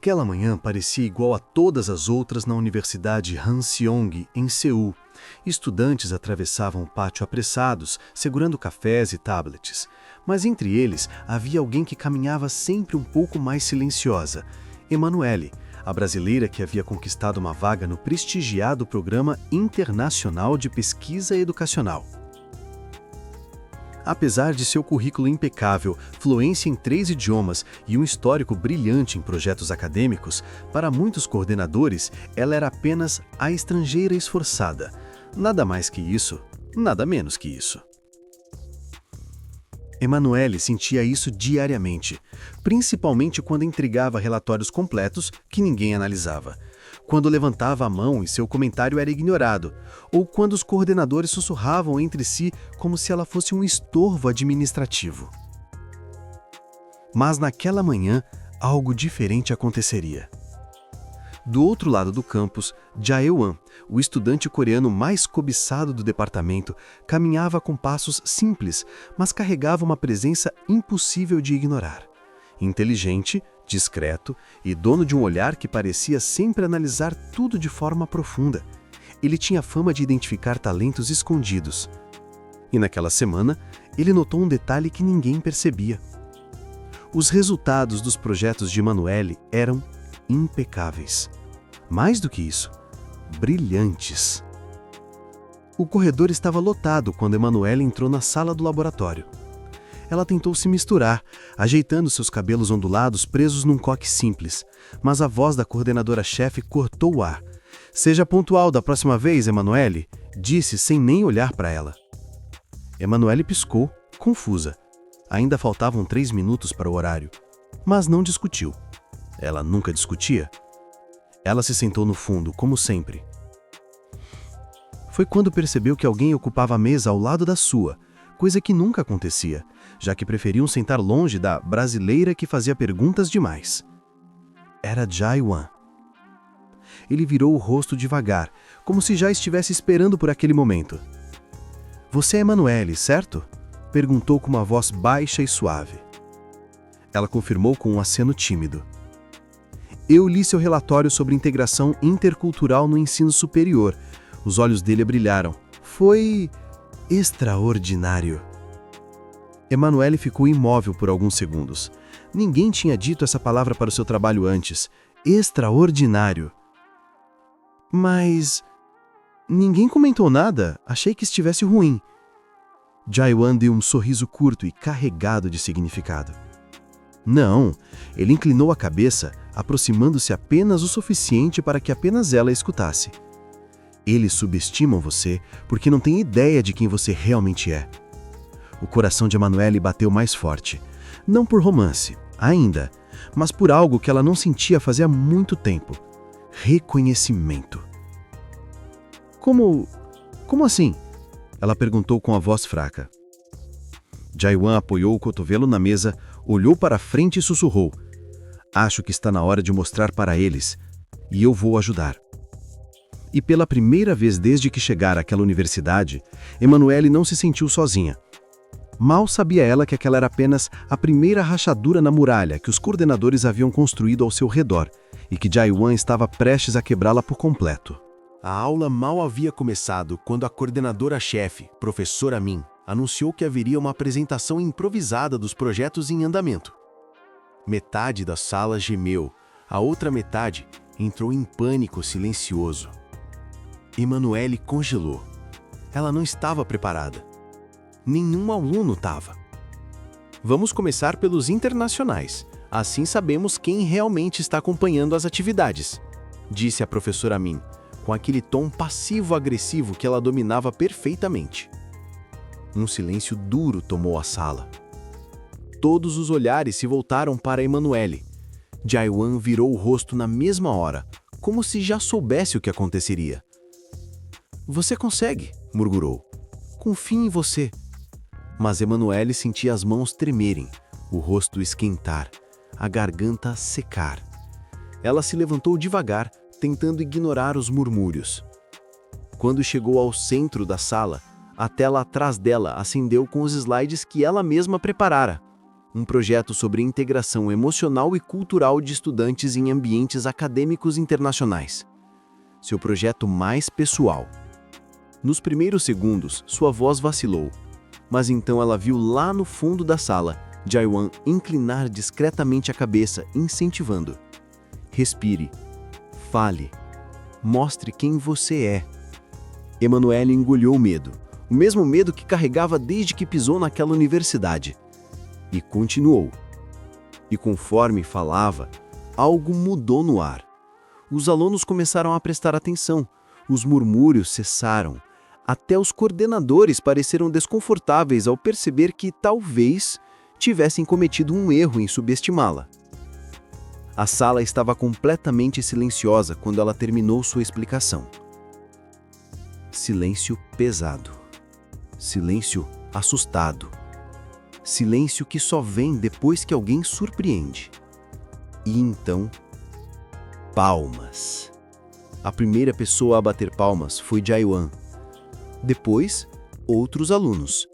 Aquela manhã parecia igual a todas as outras na Universidade Hanseong, em Seul. Estudantes atravessavam o pátio apressados, segurando cafés e tablets. Mas entre eles havia alguém que caminhava sempre um pouco mais silenciosa. Emanuele, a brasileira que havia conquistado uma vaga no prestigiado Programa Internacional de Pesquisa Educacional. Apesar de seu currículo impecável, fluência em 3 idiomas e um histórico brilhante em projetos acadêmicos, para muitos coordenadores, ela era apenas a estrangeira esforçada. Nada mais que isso, nada menos que isso. Emanuele sentia isso diariamente, principalmente quando entregava relatórios completos que ninguém analisava, quando levantava a mão e seu comentário era ignorado, ou quando os coordenadores sussurravam entre si como se ela fosse um estorvo administrativo. Mas naquela manhã, algo diferente aconteceria. Do outro lado do campus, Jae-wan, o estudante coreano mais cobiçado do departamento, caminhava com passos simples, mas carregava uma presença impossível de ignorar. Inteligente, discreto e dono de um olhar que parecia sempre analisar tudo de forma profunda. Ele tinha fama de identificar talentos escondidos. E naquela semana, ele notou um detalhe que ninguém percebia. Os resultados dos projetos de Emanuele eram impecáveis. Mais do que isso, brilhantes. O corredor estava lotado quando Emanuele entrou na sala do laboratório. Ela tentou se misturar, ajeitando seus cabelos ondulados presos num coque simples, mas a voz da coordenadora-chefe cortou o ar. "Seja pontual da próxima vez, Emanuele", disse sem nem olhar para ela. Emanuele piscou, confusa. Ainda faltavam 3 minutos para o horário, mas não discutiu. Ela nunca discutia. Ela se sentou no fundo, como sempre. Foi quando percebeu que alguém ocupava a mesa ao lado da sua, coisa que nunca acontecia, já que preferiam sentar longe da brasileira que fazia perguntas demais. Era Jae-wan. Ele virou o rosto devagar, como se já estivesse esperando por aquele momento. "Você é Emanuele, certo?", perguntou com uma voz baixa e suave. Ela confirmou com um aceno tímido. "Eu li seu relatório sobre integração intercultural no ensino superior." Os olhos dele brilharam. "Foi extraordinário." Emanuele ficou imóvel por alguns segundos. Ninguém tinha dito essa palavra para o seu trabalho antes. Extraordinário. "Mas ninguém comentou nada. Achei que estivesse ruim." Jae-wan deu um sorriso curto e carregado de significado. "Não." Ele inclinou a cabeça, aproximando-se apenas o suficiente para que apenas ela escutasse. "Eles subestimam você porque não têm ideia de quem você realmente é." O coração de Emanuele bateu mais forte. Não por romance, ainda, mas por algo que ela não sentia fazia muito tempo. Reconhecimento. Como assim?" Ela perguntou com a voz fraca. Jae-wan apoiou o cotovelo na mesa, olhou para a frente e sussurrou: "Acho que está na hora de mostrar para eles, e eu vou ajudar." E pela primeira vez desde que chegara àquela universidade, Emanuele não se sentiu sozinha. Mal sabia ela que aquela era apenas a primeira rachadura na muralha que os coordenadores haviam construído ao seu redor e que Jae-wan estava prestes a quebrá-la por completo. A aula mal havia começado quando a coordenadora-chefe, professora Min, anunciou que haveria uma apresentação improvisada dos projetos em andamento. Metade da sala gemeu, a outra metade entrou em pânico silencioso. Emanuele congelou. Ela não estava preparada. Nenhum aluno estava. "Vamos começar pelos internacionais. Assim sabemos quem realmente está acompanhando as atividades", disse a professora Min, com aquele tom passivo-agressivo que ela dominava perfeitamente. Um silêncio duro tomou a sala. Todos os olhares se voltaram para Emanuele. Jae-wan virou o rosto na mesma hora, como se já soubesse o que aconteceria. "Você consegue", murmurou. "Confio em você." Mas Emanuele sentia as mãos tremerem, o rosto esquentar, a garganta secar. Ela se levantou devagar, tentando ignorar os murmúrios. Quando chegou ao centro da sala, a tela atrás dela acendeu com os slides que ela mesma preparara. um projeto sobre integração emocional e cultural de estudantes em ambientes acadêmicos internacionais. Seu projeto mais pessoal. Nos primeiros segundos, sua voz vacilou, mas então ela viu lá no fundo da sala Jae-won inclinar discretamente a cabeça, incentivando. Respire, fale, mostre quem você é. Emanuele engoliu o medo, o mesmo medo que carregava desde que pisou naquela universidade. E continuou. E conforme falava, algo mudou no ar. Os alunos começaram a prestar atenção, os murmúrios cessaram, até os coordenadores pareceram desconfortáveis ao perceber que talvez tivessem cometido um erro em subestimá-la. A sala estava completamente silenciosa quando ela terminou sua explicação. Silêncio pesado. Silêncio assustado. Silêncio que só vem depois que alguém surpreende. E então, palmas. A primeira pessoa a bater palmas foi Jae-won. Depois, outros alunos.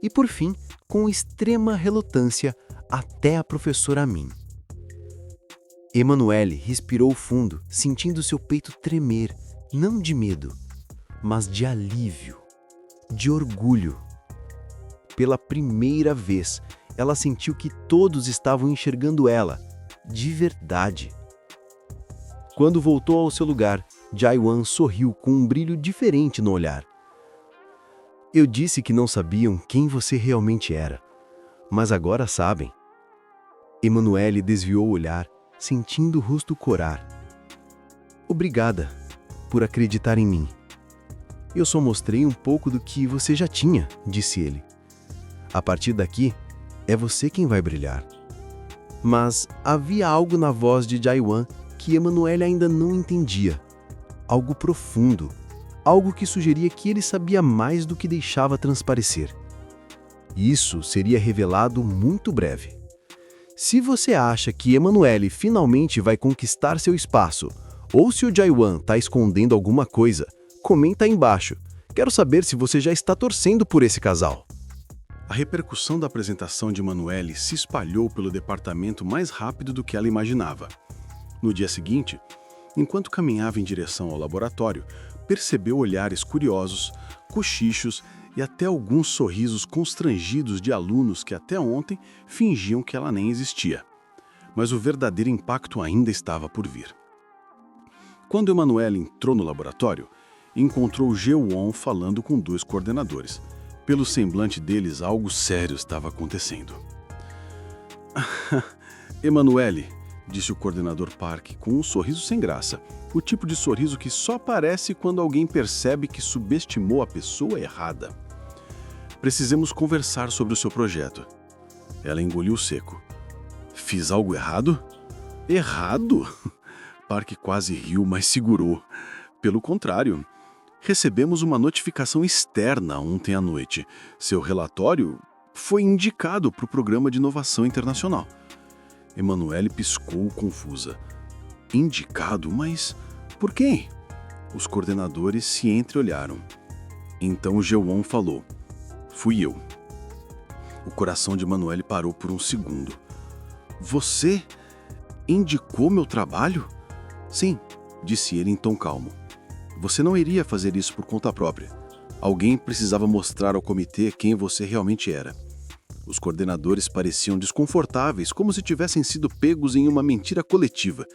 E por fim, com extrema relutância, até a professora Min. Emanuele respirou fundo, sentindo seu peito tremer, não de medo, mas de alívio, de orgulho. Pela primeira vez, ela sentiu que todos estavam enxergando ela, de verdade. Quando voltou ao seu lugar, Jae-won sorriu com um brilho diferente no olhar. Eu disse que não sabiam quem você realmente era, mas agora sabem. Emanuele desviou o olhar, sentindo o rosto corar. Obrigada por acreditar em mim. Eu só mostrei um pouco do que você já tinha, disse ele. A partir daqui, é você quem vai brilhar. Mas havia algo na voz de Jae-won que Emanuele ainda não entendia. Algo profundo. Algo que sugeria que ele sabia mais do que deixava transparecer. Isso seria revelado muito breve. Se você acha que Emanuele finalmente vai conquistar seu espaço, ou se o Jae-won está escondendo alguma coisa, comenta aí embaixo. Quero saber se você já está torcendo por esse casal. A repercussão da apresentação de Emanuele se espalhou pelo departamento mais rápido do que ela imaginava. No dia seguinte, enquanto caminhava em direção ao laboratório, percebeu olhares curiosos, cochichos e até alguns sorrisos constrangidos de alunos que até ontem fingiam que ela nem existia. Mas o verdadeiro impacto ainda estava por vir. Quando Emanuele entrou no laboratório, encontrou Jae-won falando com 2 coordenadores. Pelo semblante deles, algo sério estava acontecendo. Emanuele, disse o coordenador Park com um sorriso sem graça, o tipo de sorriso que só aparece quando alguém percebe que subestimou a pessoa errada. Precisamos conversar sobre o seu projeto. Ela engoliu seco. Fiz algo errado? Errado? Park quase riu, mas segurou. Pelo contrário, recebemos uma notificação externa ontem à noite. Seu relatório foi indicado para o Programa de Inovação Internacional. Emanuele piscou confusa. Indicado? Mas por quem? Os coordenadores se entreolharam. Então Jae-won falou. Fui eu. O coração de Emanuele parou por um segundo. Você indicou meu trabalho? Sim, disse ele em tom calmo. Você não iria fazer isso por conta própria. Alguém precisava mostrar ao comitê quem você realmente era. Os coordenadores pareciam desconfortáveis, como se tivessem sido pegos em uma mentira coletiva.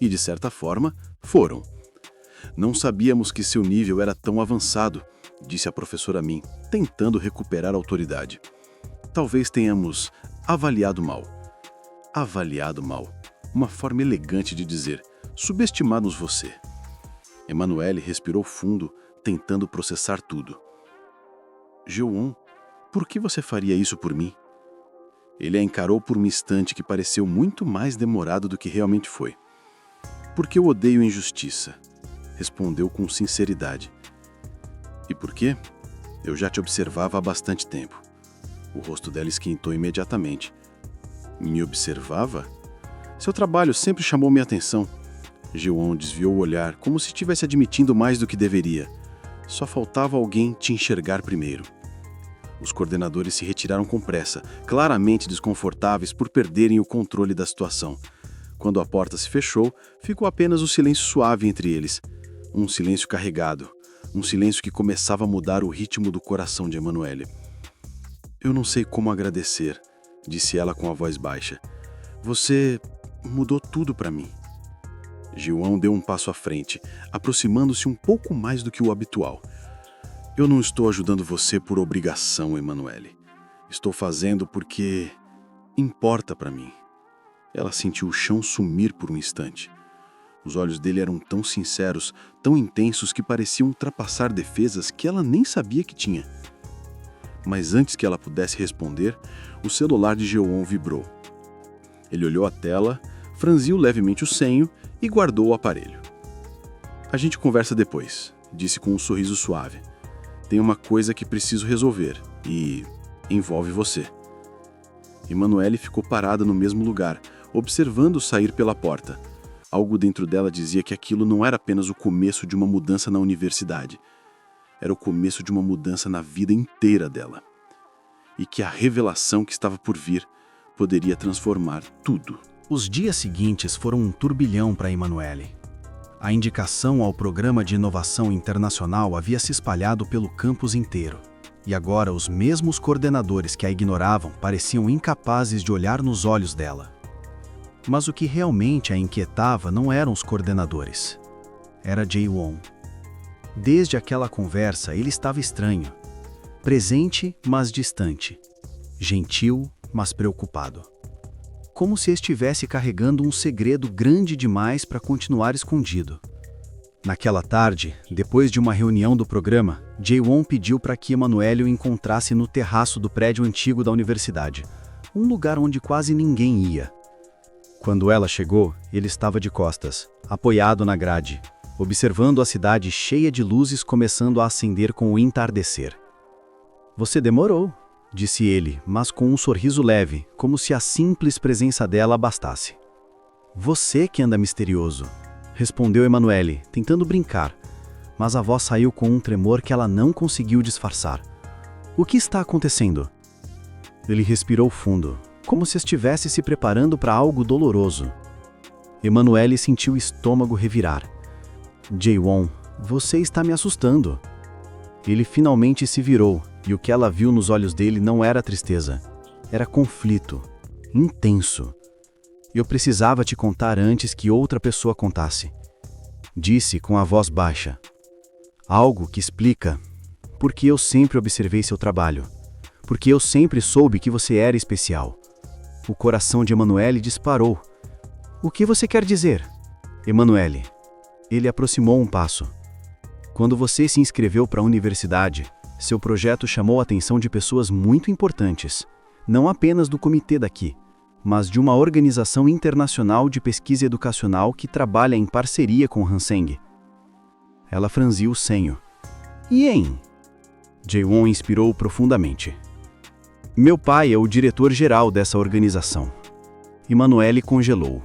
E, de certa forma, foram. Não sabíamos que seu nível era tão avançado, disse a professora Min, tentando recuperar a autoridade. Talvez tenhamos avaliado mal. Avaliado mal. Uma forma elegante de dizer, subestimamos você. Emanuele respirou fundo, tentando processar tudo. Jae-won, por que você faria isso por mim? Ele a encarou por um instante que pareceu muito mais demorado do que realmente foi. Porque eu odeio injustiça, respondeu com sinceridade. E por quê? Eu já te observava há bastante tempo. O rosto dela esquentou imediatamente. Me observava? Seu trabalho sempre chamou minha atenção. Jae-won desviou o olhar, como se estivesse admitindo mais do que deveria. Só faltava alguém te enxergar primeiro. Os coordenadores se retiraram com pressa, claramente desconfortáveis por perderem o controle da situação. Quando a porta se fechou, ficou apenas o silêncio suave entre eles. Um silêncio carregado. Um silêncio que começava a mudar o ritmo do coração de Emanuele. "Eu não sei como agradecer", disse ela com a voz baixa. "Você mudou tudo para mim." João deu um passo à frente, aproximando-se um pouco mais do que o habitual. "Eu não estou ajudando você por obrigação, Emanuele. Estou fazendo porque importa para mim." Ela sentiu o chão sumir por um instante. Os olhos dele eram tão sinceros, tão intensos que pareciam ultrapassar defesas que ela nem sabia que tinha. Mas antes que ela pudesse responder, o celular de João vibrou. Ele olhou a tela, franziu levemente o senho e guardou o aparelho. "A gente conversa depois", disse com um sorriso suave. "Tem uma coisa que preciso resolver e envolve você." Emanuele ficou parada no mesmo lugar, observando sair pela porta. Algo dentro dela dizia que aquilo não era apenas o começo de uma mudança na universidade. Era o começo de uma mudança na vida inteira dela. E que a revelação que estava por vir poderia transformar tudo. Os dias seguintes foram um turbilhão para Emanuele. A indicação ao Programa de Inovação Internacional havia se espalhado pelo campus inteiro. E agora os mesmos coordenadores que a ignoravam pareciam incapazes de olhar nos olhos dela. Mas o que realmente a inquietava não eram os coordenadores. Era Jae-won. Desde aquela conversa, ele estava estranho. Presente, mas distante. Gentil, mas preocupado. Como se estivesse carregando um segredo grande demais para continuar escondido. Naquela tarde, depois de uma reunião do programa, Jae-won pediu para que Emanuele o encontrasse no terraço do prédio antigo da universidade, um lugar onde quase ninguém ia. Quando ela chegou, ele estava de costas, apoiado na grade, observando a cidade cheia de luzes começando a acender com o entardecer. "Você demorou", disse ele, mas com um sorriso leve, como se a simples presença dela bastasse. "Você que anda misterioso", respondeu Emanuele, tentando brincar, mas a voz saiu com um tremor que ela não conseguiu disfarçar. "O que está acontecendo?" Ele respirou fundo, como se estivesse se preparando para algo doloroso. Emanuele sentiu o estômago revirar. "Jae-won, você está me assustando." Ele finalmente se virou, e o que ela viu nos olhos dele não era tristeza. Era conflito. Intenso. "Eu precisava te contar antes que outra pessoa contasse", disse com a voz baixa. "Algo que explica porque eu sempre observei seu trabalho. Porque eu sempre soube que você era especial." O coração de Emanuele disparou. "O que você quer dizer?" "Emanuele." Ele aproximou um passo. "Quando você se inscreveu para a universidade, seu projeto chamou a atenção de pessoas muito importantes, não apenas do comitê daqui, mas de uma organização internacional de pesquisa educacional que trabalha em parceria com Hanseng." Ela franziu o senho. "Yen?" Jae-won inspirou profundamente. "Meu pai é o diretor-geral dessa organização." Emanuele congelou.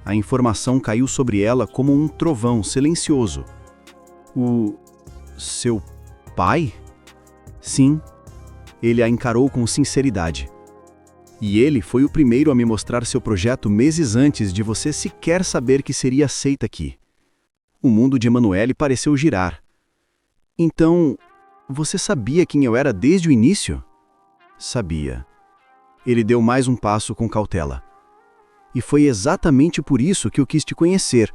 A informação caiu sobre ela como um trovão silencioso. "O... seu pai?" "Sim." Ele a encarou com sinceridade. "E ele foi o primeiro a me mostrar seu projeto meses antes de você sequer saber que seria aceita aqui." O mundo de Emanuele pareceu girar. "Então, você sabia quem eu era desde o início?" "Sabia." Ele deu mais um passo com cautela. "E foi exatamente por isso que eu quis te conhecer,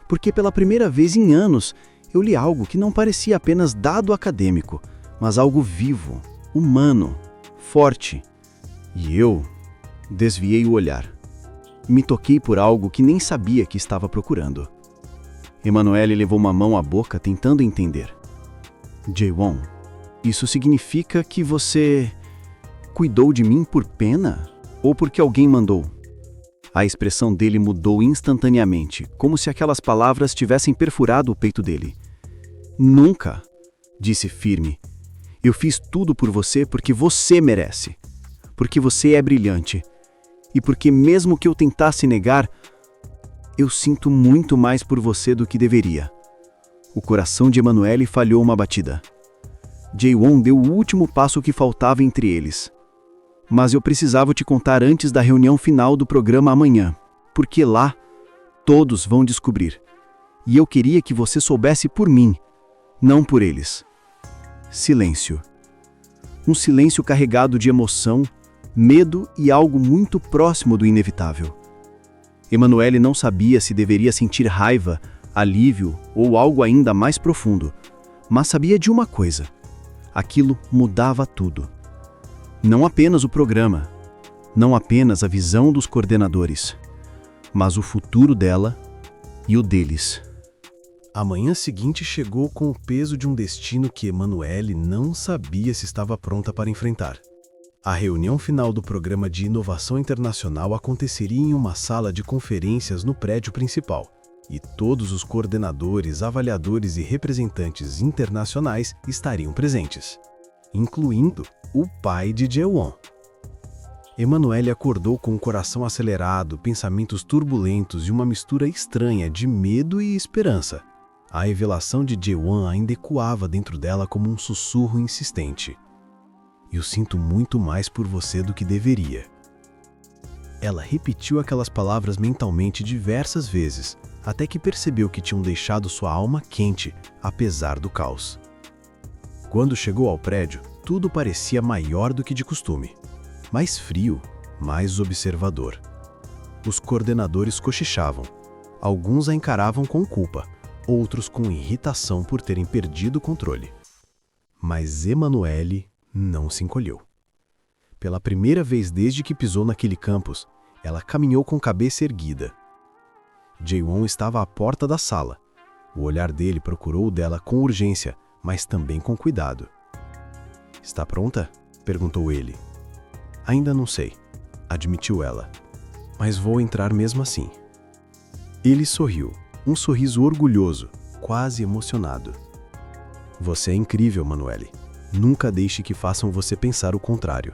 porque pela primeira vez em anos eu li algo que não parecia apenas dado acadêmico, mas algo vivo, humano, forte. E eu desviei o olhar. Me toquei por algo que nem sabia que estava procurando." Emanuele levou uma mão à boca tentando entender. "Jae-won, isso significa que você cuidou de mim por pena? Ou porque alguém mandou?" A expressão dele mudou instantaneamente, como se aquelas palavras tivessem perfurado o peito dele. "Nunca", disse firme. "Eu fiz tudo por você porque você merece. Porque você é brilhante. E porque mesmo que eu tentasse negar, eu sinto muito mais por você do que deveria." O coração de Emanuele falhou uma batida. Jae-won deu o último passo que faltava entre eles. Mas eu precisava te contar antes da reunião final do programa amanhã, porque lá todos vão descobrir. E eu queria que você soubesse por mim, não por eles. Silêncio. Um silêncio carregado de emoção, medo e algo muito próximo do inevitável. Emanuele não sabia se deveria sentir raiva, alívio ou algo ainda mais profundo, mas sabia de uma coisa: aquilo mudava tudo. Não apenas o programa, não apenas a visão dos coordenadores, mas o futuro dela e o deles. A manhã seguinte chegou com o peso de um destino que Emanuele não sabia se estava pronta para enfrentar. A reunião final do Programa de Inovação Internacional aconteceria em uma sala de conferências no prédio principal, e todos os coordenadores, avaliadores e representantes internacionais estariam presentes, incluindo o pai de Jae-won. Emanuele acordou com o coração acelerado, pensamentos turbulentos e uma mistura estranha de medo e esperança. A revelação de Jae-won ainda ecoava dentro dela como um sussurro insistente. Eu sinto muito mais por você do que deveria. Ela repetiu aquelas palavras mentalmente diversas vezes, até que percebeu que tinham deixado sua alma quente, apesar do caos. Quando chegou ao prédio, tudo parecia maior do que de costume. Mais frio, mais observador. Os coordenadores cochichavam. Alguns a encaravam com culpa, outros com irritação por terem perdido o controle. Mas Emanuele não se encolheu. Pela primeira vez desde que pisou naquele campus, ela caminhou com cabeça erguida. Jae-won estava à porta da sala. O olhar dele procurou o dela com urgência, mas também com cuidado. "Está pronta?" perguntou ele. "Ainda não sei", admitiu ela. "Mas vou entrar mesmo assim." Ele sorriu, um sorriso orgulhoso, quase emocionado. "Você é incrível, Emanuele. Nunca deixe que façam você pensar o contrário."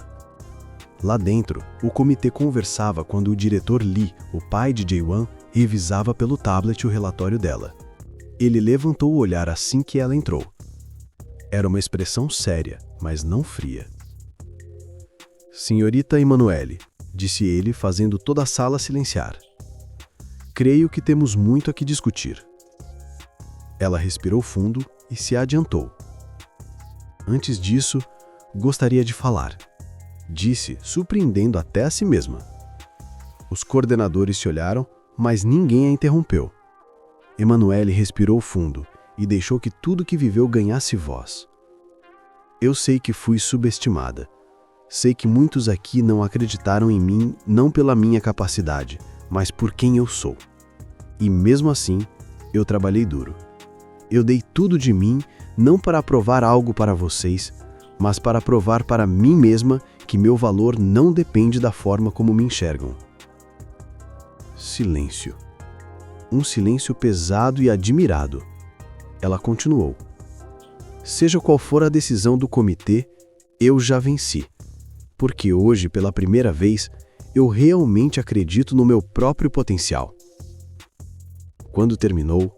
Lá dentro, o comitê conversava quando o diretor Lee, o pai de Jae-won, revisava pelo tablet o relatório dela. Ele levantou o olhar assim que ela entrou. Era uma expressão séria, mas não fria. "Senhorita Emanuele", disse ele, fazendo toda a sala silenciar. "Creio que temos muito a que discutir." Ela respirou fundo e se adiantou. "Antes disso, gostaria de falar", disse, surpreendendo até a si mesma. Os coordenadores se olharam, mas ninguém a interrompeu. Emanuele respirou fundo e deixou que tudo que viveu ganhasse voz. "Eu sei que fui subestimada. Sei que muitos aqui não acreditaram em mim não pela minha capacidade, mas por quem eu sou. E mesmo assim, eu trabalhei duro. Eu dei tudo de mim, não para provar algo para vocês, mas para provar para mim mesma que meu valor não depende da forma como me enxergam." Silêncio. Um silêncio pesado e admirado. Ela continuou. "Seja qual for a decisão do comitê, eu já venci. Porque hoje, pela primeira vez, eu realmente acredito no meu próprio potencial." Quando terminou,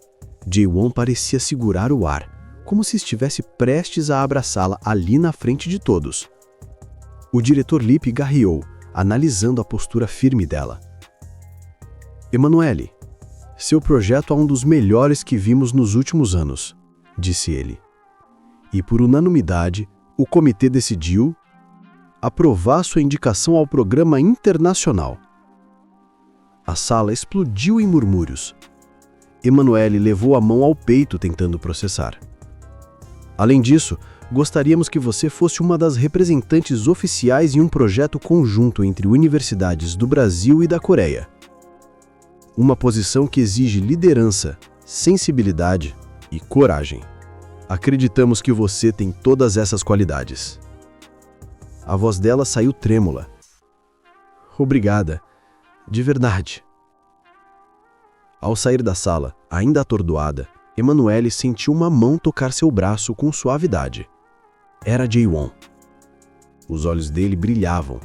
Jae-won parecia segurar o ar, como se estivesse prestes a abraçá-la ali na frente de todos. O diretor Lee pigarreou, analisando a postura firme dela. "Emanuele, seu projeto é um dos melhores que vimos nos últimos anos", disse ele. "E por unanimidade, o comitê decidiu aprovar sua indicação ao programa internacional." A sala explodiu em murmúrios. Emanuele levou a mão ao peito tentando processar. "Além disso, gostaríamos que você fosse uma das representantes oficiais em um projeto conjunto entre universidades do Brasil e da Coreia. Uma posição que exige liderança, sensibilidade e coragem. Acreditamos que você tem todas essas qualidades." A voz dela saiu trêmula. "Obrigada, de verdade." Ao sair da sala, ainda atordoada, Emanuele sentiu uma mão tocar seu braço com suavidade. Era Jae-won. Os olhos dele brilhavam,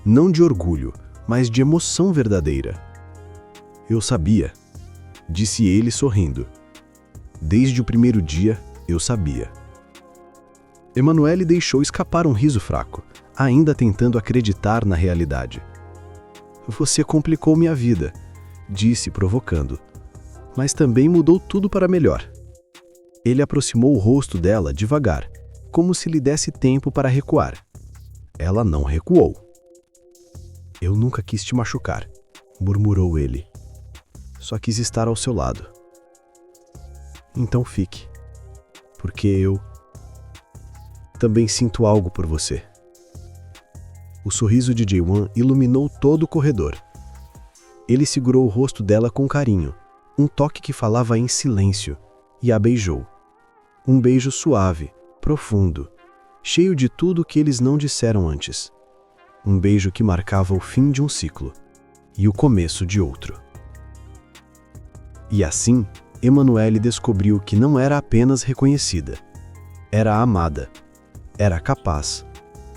não de orgulho, mas de emoção verdadeira. "Eu sabia", disse ele sorrindo. "Desde o primeiro dia, eu sabia." Emanuele deixou escapar um riso fraco, ainda tentando acreditar na realidade. Você complicou minha vida, disse provocando, mas também mudou tudo para melhor. Ele aproximou o rosto dela devagar, como se lhe desse tempo para recuar. Ela não recuou. Eu nunca quis te machucar, murmurou ele. Só quis estar ao seu lado. Então fique, porque eu também sinto algo por você. O sorriso de Jae-won iluminou todo o corredor. Ele segurou o rosto dela com carinho, um toque que falava em silêncio, e a beijou. Um beijo suave, profundo, cheio de tudo o que eles não disseram antes. Um beijo que marcava o fim de um ciclo e o começo de outro. E assim, Emanuele descobriu que não era apenas reconhecida. Era amada. Era capaz.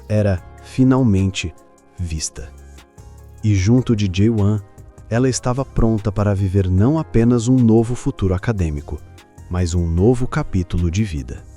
Era, finalmente, vista. E junto de Jae-won, ela estava pronta para viver não apenas um novo futuro acadêmico, mas um novo capítulo de vida.